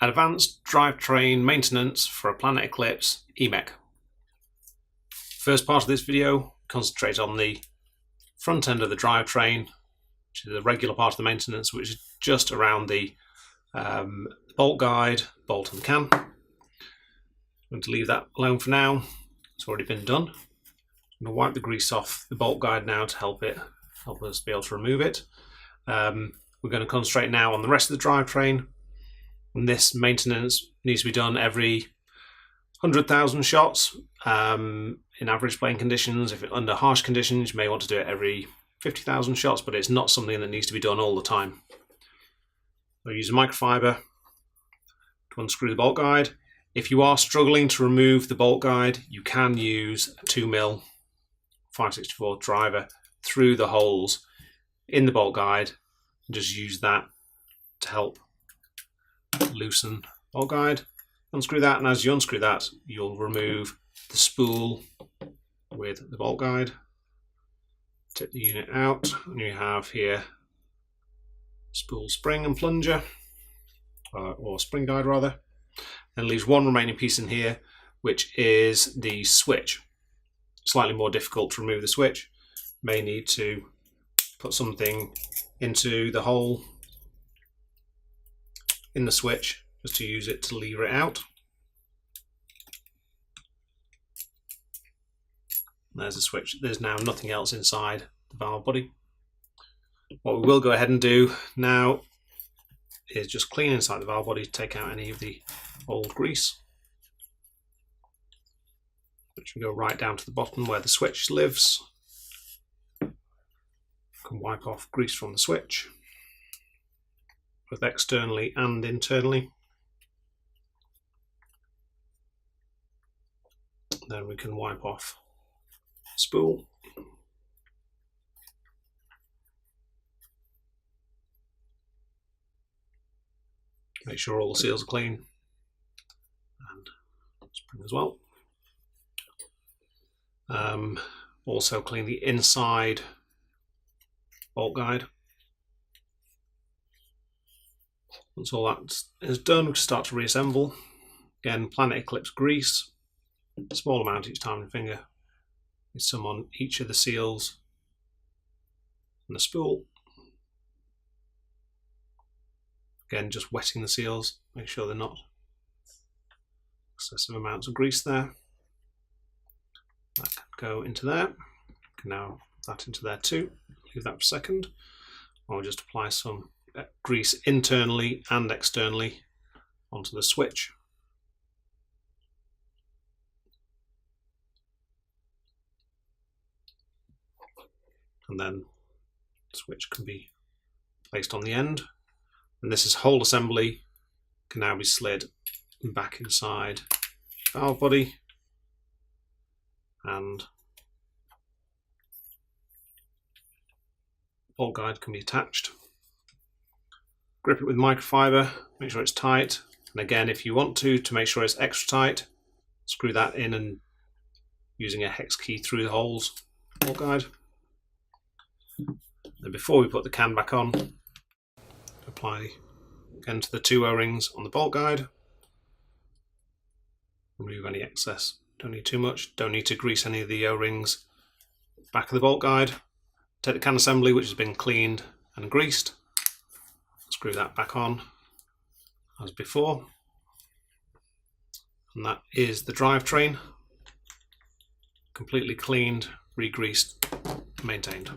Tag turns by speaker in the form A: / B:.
A: Advanced drivetrain maintenance for a Planet Eclipse EMEK. First part of this video, concentrate on the front end of the drivetrain, which is the regular part of the maintenance, which is just around the bolt guide, bolt and can. I'm going to leave that alone for now. It's already been done. I'm going to wipe the grease off the bolt guide now to help us be able to remove it. We're going to concentrate now on the rest of the drivetrain. And this maintenance needs to be done every 100,000 shots in average playing conditions. If it's under harsh conditions, you may want to do it every 50,000 shots, but it's not something that needs to be done all the time. I'll use a microfiber to unscrew the bolt guide. If you are struggling to remove the bolt guide, you can use a 2mm 564 driver through the holes in the bolt guide and just use that to help loosen the bolt guide. Unscrew that, and as you unscrew that, you'll remove the spool with the bolt guide. Take the unit out, and you have here spool spring and plunger, or spring guide rather. Then leaves one remaining piece in here, which is the switch. Slightly more difficult to remove the switch. May need to put something into the hole in the switch just to use it to lever it out. There's the switch. There's now nothing else inside the valve body. What we will go ahead and do now is just clean inside the valve body to take out any of the old grease, which will go right down to the bottom where the switch lives. You can wipe off grease from the switch, both externally and internally. Then we can wipe off the spool. Make sure all the seals are clean, and spring as well. Also clean the inside bolt guide. Once all that is done, we can start to reassemble. Again, Planet Eclipse grease, a small amount each time with your finger. There's some on each of the seals and the spool. Again, just wetting the seals, make sure they're not excessive amounts of grease there. That can go into there. Can now put that into there too. Leave that for a second. I'll just apply some grease internally and externally onto the switch. And then the switch can be placed on the end. And this is whole assembly can now be slid back inside the valve body, and bolt guide can be attached. Grip it with microfiber, make sure it's tight, and again, if you want to make sure it's extra tight, screw that in and using a hex key through the holes, bolt guide. And before we put the can back on, apply again to the two O-rings on the bolt guide. Remove any excess, don't need too much, don't need to grease any of the O-rings back of the bolt guide. Take the can assembly, which has been cleaned and greased, screw that back on as before, and that is the drivetrain, completely cleaned, re-greased, maintained.